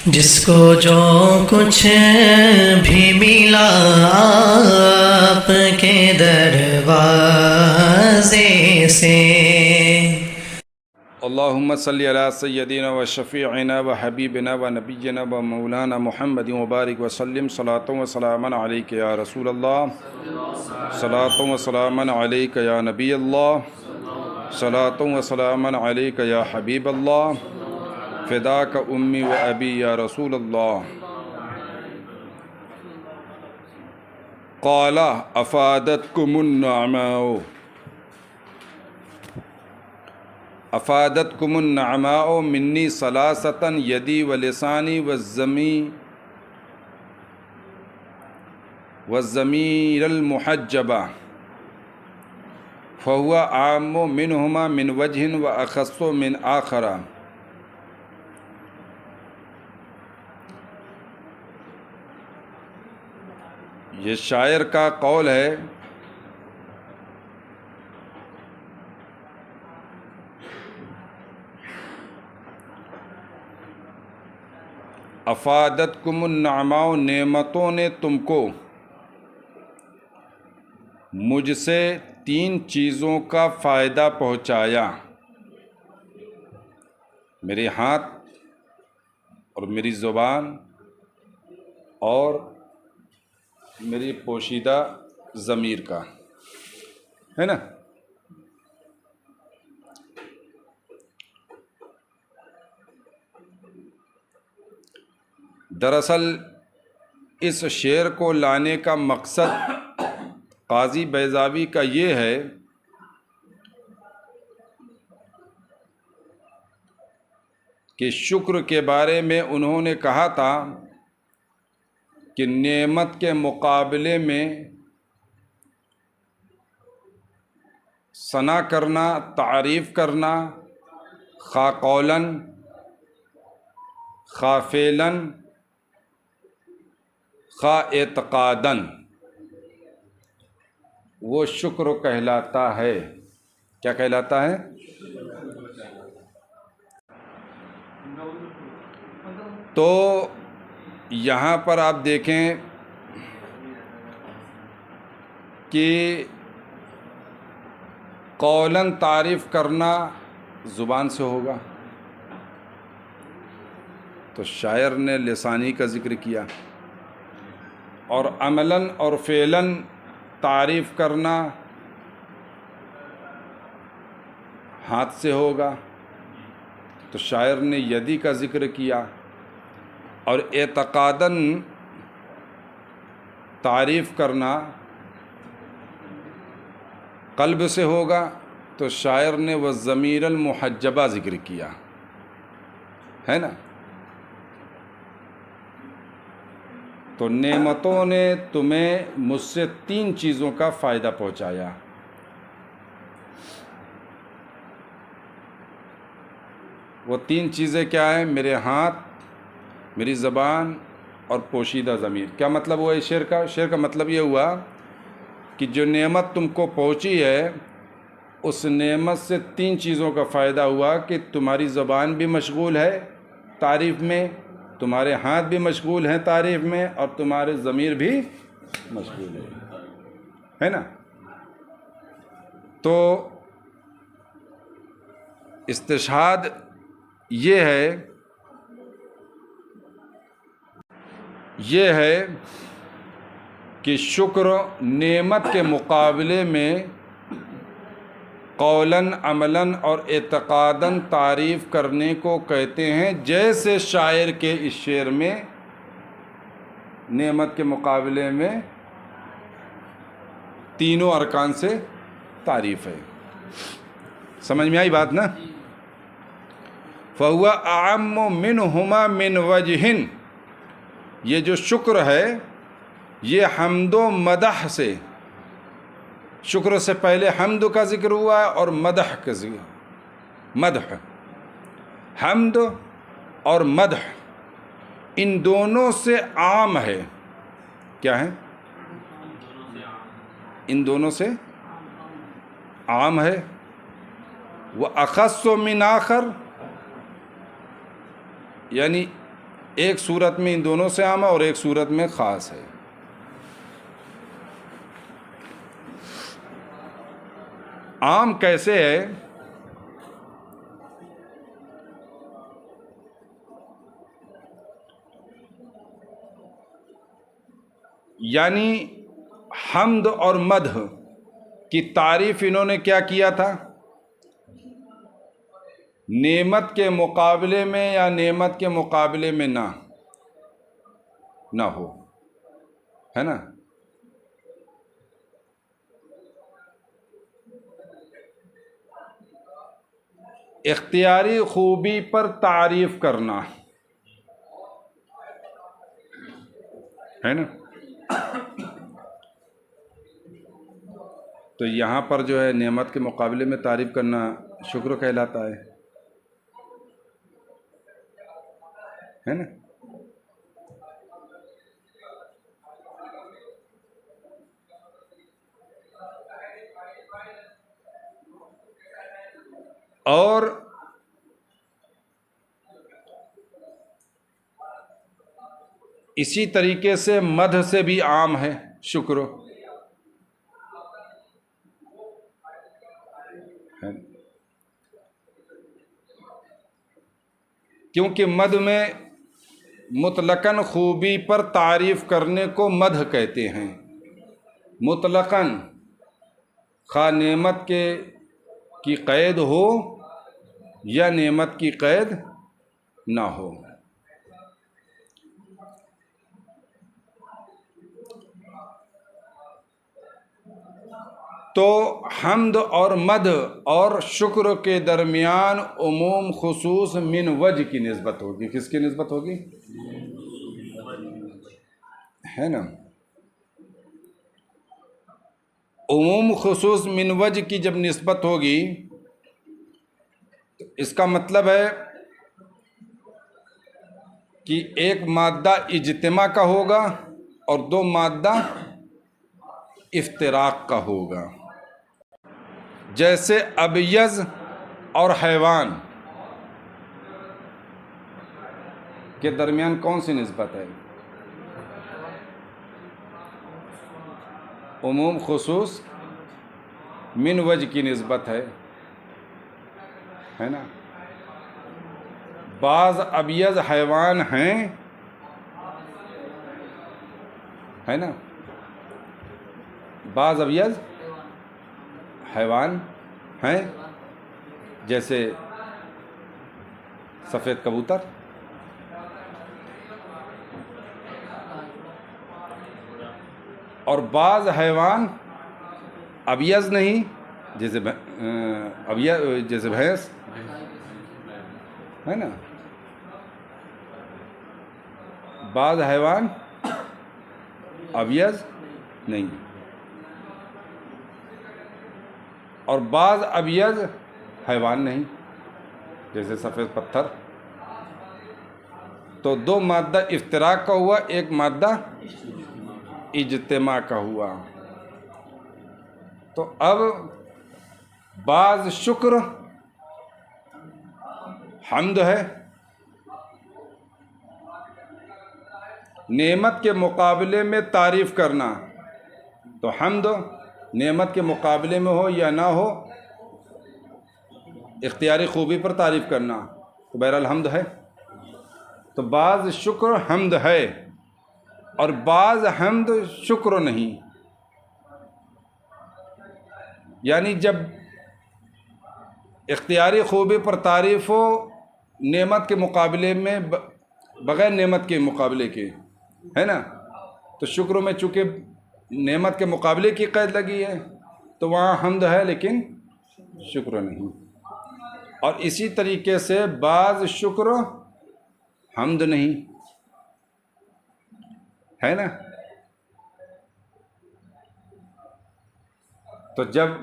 जिसको जो कुछ भी मिला आपके दरवाज़े से। अल्लाहुम्मा सल्लि अला सय्यदिना व शफ़ीअना व हबीबना व नबिय्यना व मौलाना मुहम्मदिन व बारिक व सल्लिम सलातु व सलामन अलैका या रसूल अल्लाह, सलातु व सलामन अलैका या नबी अल्लाह, सलातु व सलामन अलैका या हबीब अल्लाह, फ़िदाक उम्मी व अबी या रसूल अल्लाह। क़ाला अफ़ादतकुमुन्नअमाउ अफ़ादतकुमुन्नअमाउ मिन्नी सलासतन यदी व लिसानी व ज़मीरल मुहज्जबा फ़हुवा आम्मु मिनहुमा मिन वजहिन व अख़स्सु मिन आखरा। ये शायर का कौल है। अफ़ादतकुमुन्नअमाउ, नेमतों ने तुमको मुझसे 3 चीज़ों का फ़ायदा पहुँचाया, मेरे हाथ और मेरी ज़ुबान और मेरी पोशीदा ज़मीर का, है ना। दरअसल इस शेर को लाने का मकसद काज़ी बैज़ावी का ये है कि शुक्र के बारे में उन्होंने कहा था कि नेमत के मुकाबले में सना करना, तारीफ़ करना, खा कौलन खा फ़ेलन खा एतक़ादन, वो शुक्र कहलाता है। क्या कहलाता है? तो यहाँ पर आप देखें कि कौलन तारीफ़ करना ज़ुबान से होगा, तो शायर ने लिसानी का ज़िक्र किया, और अमलन और फ़ेलन तारीफ़ करना हाथ से होगा, तो शायर ने यदी का ज़िक्र किया, और एतक़ादन तारीफ़ करना क़ल्ब से होगा, तो शायर ने वह ज़मीरल मुहज्जबा ज़िक्र किया, है ना। तो नेमतों ने तुम्हें मुझसे 3 चीज़ों का फ़ायदा पहुँचाया। वो 3 चीज़ें क्या हैं? मेरे हाथ, मेरी ज़बान और पोशीदा ज़मीर। क्या मतलब हुआ इस शेर का? शेर का मतलब ये हुआ कि जो नेमत तुमको पहुँची है, उस नेमत से 3 चीज़ों का फ़ायदा हुआ कि तुम्हारी ज़बान भी मशगूल है तारीफ़ में, तुम्हारे हाथ भी मशगूल हैं तारीफ़ में, और तुम्हारे ज़मीर भी मशगूल है ना। तो इस्तिशहाद ये है कि शुक्र नेमत के मुकाबले में कौलन, अमलन और एतक़ादन तारीफ़ करने को कहते हैं। जैसे शायर के इस शेर में नेमत के मुकाबले में तीनों अरकान से तारीफ़ है। समझ में आई बात ना। फ़हुवा अअम्मु मिनहुमा मिन वजहिन, ये जो शुक्र है ये हम्दो मदह से, शुक्र से पहले हम्द का ज़िक्र हुआ है और मदह का ज़िक्र, मदह, हम्द और मदह इन दोनों से आम है। क्या है? इन दोनों से आम है। वह अख़स्सु मिन आखर, यानी एक सूरत में इन दोनों से आम है और एक सूरत में ख़ास है। आम कैसे है? यानी हम्द और मदह की तारीफ इन्होंने क्या किया था? नेमत के मुकाबले में या नेमत के मुकाबले में ना हो, है ना। इख्तियारी खूबी पर तारीफ करना, है ना। तो यहाँ पर जो है नेमत के मुकाबले में तारीफ करना शुक्र कहलाता है ना। और इसी तरीके से मध से भी आम है शुक्र, है। क्योंकि मध में मुतलकन खूबी पर तारीफ करने को मध कहते हैं। मुतलकन खा नेमत की क़ैद हो या नेमत की क़ैद ना हो। तो हम्द और मद और शुक्र के दरमियान उमूम खुसूस मिन वजह की निस्बत होगी। किसकी निस्बत होगी? है ना। उमूम खुसूस मिन वजह की जब निस्बत होगी तो इसका मतलब है कि एक मादा इज्तिमा का होगा और दो मादा इफ्तिराक का होगा। जैसे अबयज़ और हैवान के दरमियान कौन सी निस्बत है? उमूम खुसूस मिन वजह की निस्बत है ना। बाज़ अबयज़ हैवान हैं, है ना। बाज़ अबयज़ हैवान हैं, जैसे सफ़ेद कबूतर, और बाज़ हैवान अबयज़ नहीं, जैसे जैसे भैंस, है ना। बाज़ हैवान अबयज़ नहीं और बाज़ अबयज़ हैवान नहीं, जैसे सफ़ेद पत्थर। तो दो मादा इफ्तिराक का हुआ, एक मादा इज्तिमा का हुआ। तो अब बाज़ शुक्र हम्द है, नेमत के मुकाबले में तारीफ़ करना। तो हम्द नेमत के मुकाबले में हो या ना हो, इख्तियारी खूबी पर तारीफ़ करना, तो बहरहाल हम्द है। तो बाज़ शुक्र हम्द है और बाज़ हम्द शुक्र नहीं। यानी जब इख्तियारी खूबी पर तारीफ़ हो नेमत के मुकाबले में, बग़ैर नेमत के मुकाबले के, है ना। तो शुक्र में चूँकि नेमत के मुकाबले की क़ैद लगी है तो वहाँ हम्द है लेकिन शुक्र नहीं। और इसी तरीके से बाज़ शुक्र हम्द नहीं, है ना। तो जब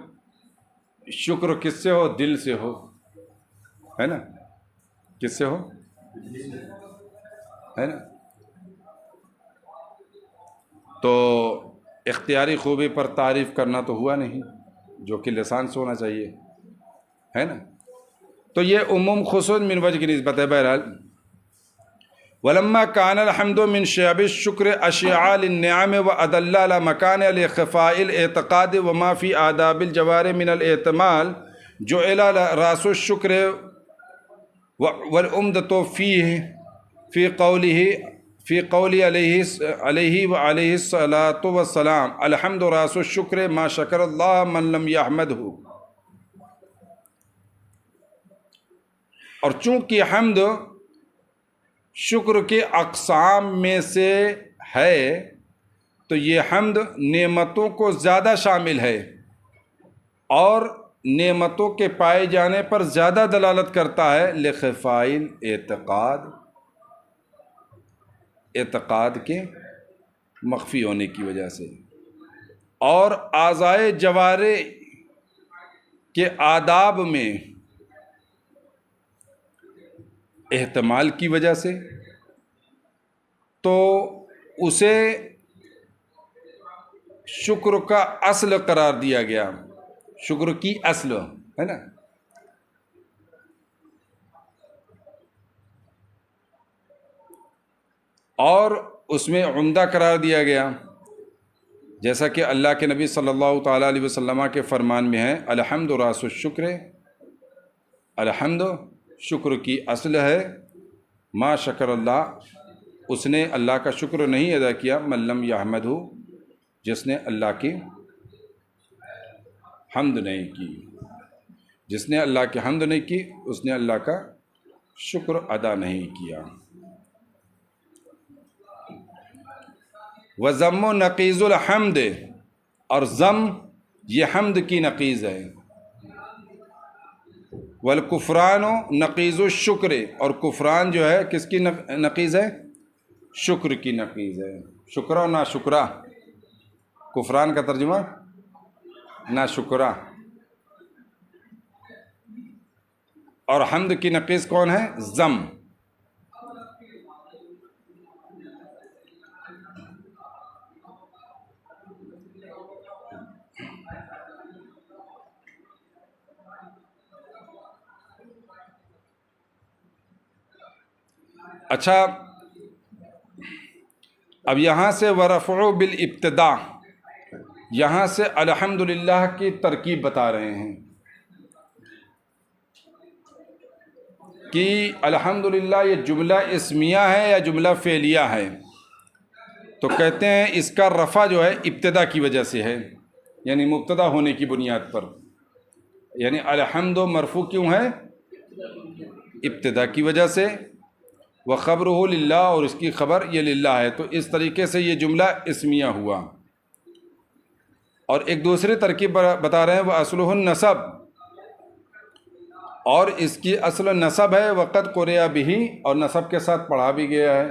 शुक्र किससे हो? दिल से हो, है ना। किससे हो? है ना। तो इख्तियारी खूबी पर तारीफ़ करना तो हुआ नहीं, जो कि लिसान से होना चाहिए, है ना। तो ये उमूम खुसूस मिन वजह की निस्बत है। बहरहाल वलम्मा कान अलहम्दु मिन शअबिश शुक्र अशिया लिन्निअम व अदल्ला अला मकान अल-ख़फ़ाइल एतक़ाद व मा फ़ी आदाबिल जवार मिन अल-एतमाल जुइला रासुश शुक्र वल उम्दतु फ़ी क़ौली अलैहि व अलैहिस्सलातु वस्सलाम अलहम्दु रासुश शुक्र मा शकरल्लाह मन लम यहमदहु। और चूँकि हम्द शुक्र के अक़साम में से है तो ये हम्द नेमतों को ज़्यादा शामिल है और नेमतों के पाए जाने पर ज़्यादा दलालत करता है। लिख़फ़ाइल एतक़ाद के मख्फ़ी होने की वजह से और आज़ाए जवारे के आदाब में एहतमाल की वजह से, तो उसे शुक्र का असल करार दिया गया। शुक्र की असल है ना। और उसमें उम्दा करार दिया गया, जैसा कि अल्लाह के नबी सल्लल्लाहु ताला अलैहि वसल्लम के फरमान में है, अलहम्दु रासुश शुक्र, अलहम्दु शुक्र की असल है, मा शकर अल्लाह उसने अल्लाह का शुक्र नहीं अदा किया, मल्लम यहमदहु जिसने अल्लाह की हम्द नहीं की, जिसने अल्लाह की हम्द नहीं की उसने अल्लाह का शुक्र अदा नहीं किया। व ज़म्मु नक़ीज़ुल हम्द, और ज़म ये हम्द की नक़ीज़ है। वल कुफ़रानो नक़ीज़ुश शुक्र, और कुफ़रान जो है किसकी नक़ीज़ है? शुक्र की नक़ीज़ है। शुक्रा ना शुक्रा, कुफ़रान का तर्जुमा ना शुक्रा। और हम्द की नक़ीज़ कौन है? ज़म। अच्छा, अब यहाँ से वरफ़उ बिल इब्तिदा, यहाँ से अल्हम्दुलिल्लाह की तरकीब बता रहे हैं कि अल्हम्दुलिल्लाह ये जुमला इस्मिया है या जुमला फ़ेलिया है। तो कहते हैं इसका रफ़ा जो है इब्तिदा की वजह से है, यानी मुब्तदा होने की बुनियाद पर। यानी अलहम्दु मरफ़ू क्यों है? इब्तिदा की वजह से। व ख़बरुहु लिल्लाह, और इसकी ख़बर ये लिल्लाह है। तो इस तरीके से ये जुमला इस्मिया हुआ। और एक दूसरी तरकीब बता रहे हैं, वह असलुहु नसब, और इसकी असल नसब है। वक़द क़ुरिया बिही, और नसब के साथ पढ़ा भी गया है।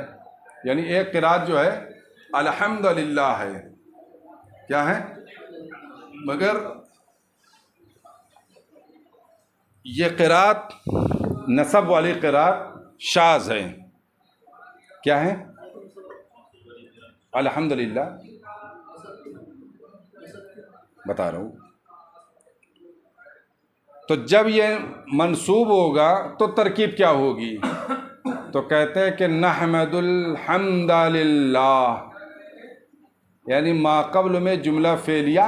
यानी एक क़िरात जो है अल्हम्दुलिल्लाह है, क्या है? मगर ये क़िरात नसब वाली क़िरात शाज़ है। क्या है? अल्हम्दुलिल्लाह बता रहा हूँ। तो जब ये मंसूब होगा तो तरकीब क्या होगी? तो कहते हैं कि नहमदुल हम्दा लिल्लाह, यानी माक़ब्ल में जुमला फ़ेलिया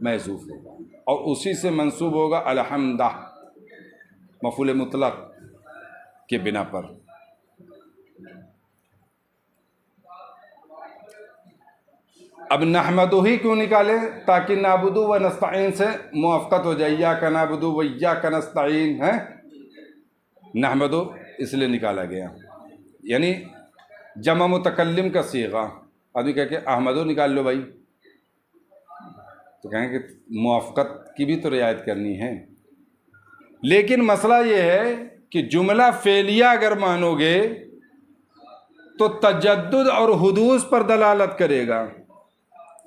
महज़ूफ़ होगा और उसी से मंसूब होगा अलहम्दा मफ़ूल मुतलक़ के बिना पर। अब नहमदु ही क्यों निकाले? ताकि नाबुदु व नस्तईन से मुआफ़क़त हो जाए। इय्याका नाबुदु व इय्याका नस्तईन है, नहमदु इसलिए निकाला गया। यानी जमा मुतकल्लिम का सीगा। आदमी कह के अहमदो निकाल लो भाई, तो कहेंगे मुआफ़क़त की भी तो रियायत करनी है। लेकिन मसला ये है कि जुमला फ़ेलिया अगर मानोगे तो तजद्दुद और हुदूस पर दलालत करेगा,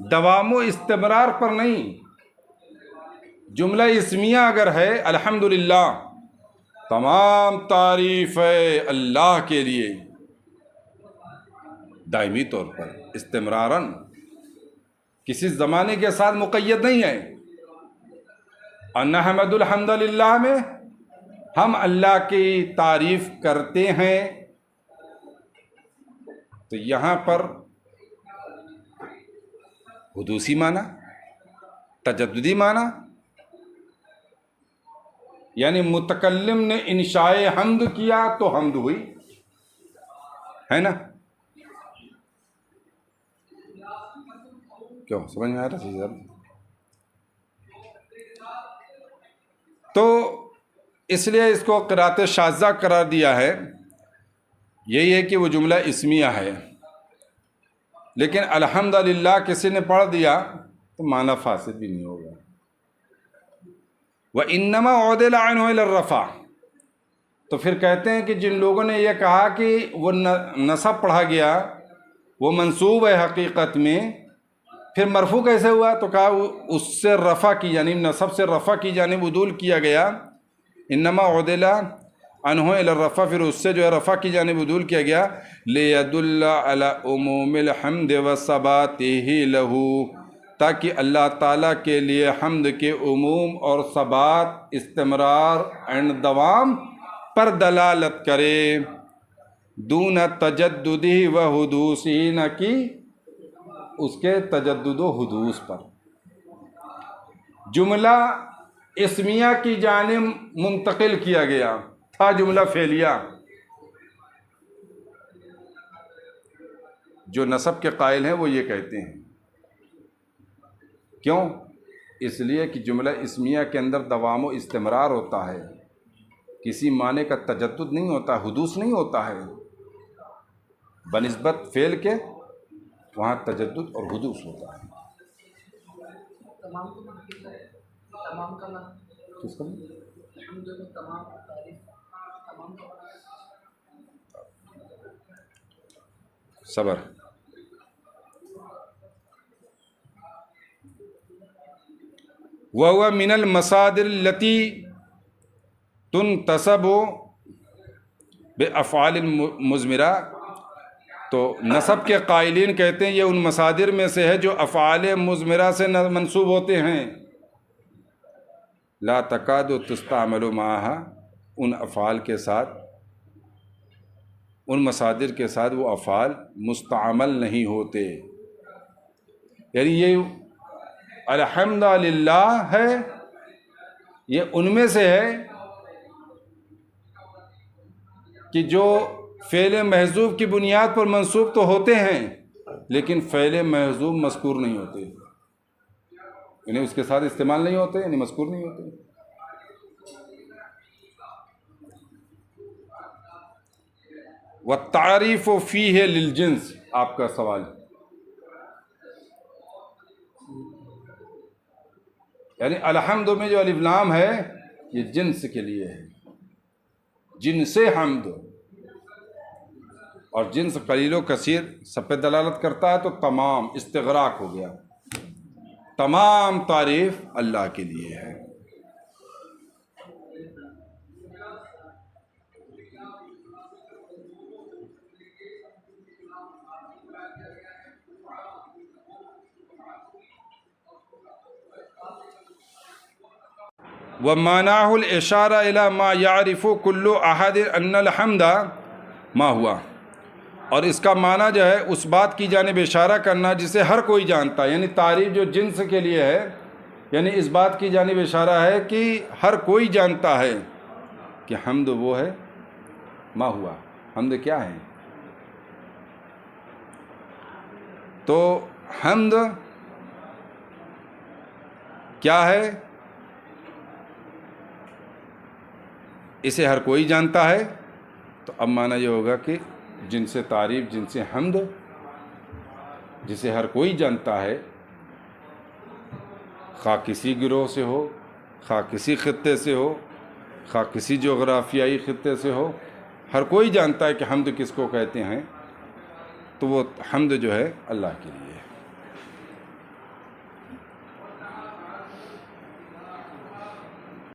दवामो इस्तिमरार पर नहीं। जुमला इस्मिया अगर है अल्हम्दुलिल्लाह, तमाम तारीफ़ है अल्लाह के लिए, दायमी तौर पर इस्तिमरारन, किसी ज़माने के साथ मुक़य्यद नहीं है। और नहमदुल हम्दुलिल्लाह में हम अल्लाह की तारीफ़ करते हैं तो यहाँ पर हुदूसी माना, तजद्दुदी माना, यानी मुतकल्लिम ने इंशाए हम्द किया तो हम्द हुई, है ना? क्यों समझ में आ रहा है? तो इसलिए इसको क़िराअत शाज़ा करार दिया है। यही है कि वो जुमला इस्मिया है, लेकिन अल्हम्दुलिल्लाह किसी ने पढ़ दिया तो माना फासिद भी नहीं होगा। व इन्नमा उदिल अन्हु इला रफ़ा, तो फिर कहते हैं कि जिन लोगों ने यह कहा कि वो नसब पढ़ा गया वो मंसूब है हकीकत में, फिर मरफू कैसे हुआ? तो कहा उससे रफ़ा की जानिब, नसब से रफ़ा की जानिब उदूल किया गया। इन्नमा उदिला अन्हु इला रफ़ा, फिर उससे जो है रफ़ा की जानिब उदूल किया गया। लियदुल्ला अला उमूमिल हम्द व सबातिही लहू, ताकि अल्लाह ताला के लिए हम्द के उमूम और सबात, इस्तिमरार एंड दवाम पर दलालत करे। दून तजद्दुदी व हुदूसी, न कि उसके तजद्दुद व हुदूस पर। जुमला इस्मिया की जानिब मुंतकिल किया गया था, जुमला फेलिया। जो नसब के कायल हैं वो ये कहते हैं, क्यों? इसलिए कि जुमला इस्मिया के अंदर दवाम व इस्तिमरार होता है, किसी माने का तजद्दुद नहीं होता, हुदूस नहीं होता है। बनिस्बत फ़ेल के वहाँ तजद्दुद और हुदूस होता है। सबर। वह मिनल मसादिर लती तुन तसबो बे अफ़ाल मुज़मिरा, तो नसब के कायलीन कहते हैं ये उन मसादिर में से है जो अफ़ाल मुज़मिरा से मंसूब होते हैं। ला तकादु तुस्तामलु माहा, उन अफ़ाल के साथ, उन मसादिर के साथ वो अफ़ाल मुस्तामल नहीं होते। यानी ये अल्हम्दुलिल्लाह है, ये उनमें से है कि जो फ़ेल महज़ूब की बुनियाद पर मंसूब तो होते हैं, लेकिन फ़ेल महज़ूब मज़कूर नहीं होते, यानी उसके साथ इस्तेमाल नहीं होते, यानी मज़कूर नहीं होते। व तारीफ़ फ़ीह लिल जिन्स, आपका सवाल, यानी अलहम्द में जो अलिफ लाम है ये जिन्स के लिए है, जिनसे हम्द, और जिन्स कलीलो कसीर सब पे दलालत करता है। तो तमाम इस्तिग़राक़ हो गया, तमाम तारीफ़ अल्लाह के लिए है। व मानाहुल इशारा इला मा यारिफु कुल्लु अहद अन्नल हम्दा मा हुआ, और इसका माना जो है उस बात की जानिब इशारा करना जिसे हर कोई जानता है, यानी तारीफ़ जो जिन्स के लिए है, यानी इस बात की जानिब इशारा है कि हर कोई जानता है कि हम्द वो है, मा हुआ, हम्द क्या है। तो हम्द क्या है इसे हर कोई जानता है। तो अब माना ये होगा कि जिनसे तारीफ़, जिनसे हम्द, जिसे हर कोई जानता है, खा किसी गिरोह से हो, खा किसी ख़ित्ते से हो, खा किसी जोग्राफियाई ख़ित्ते से हो, हर कोई जानता है कि हम्द किसको कहते हैं। तो वो हम्द जो है अल्लाह के लिए है।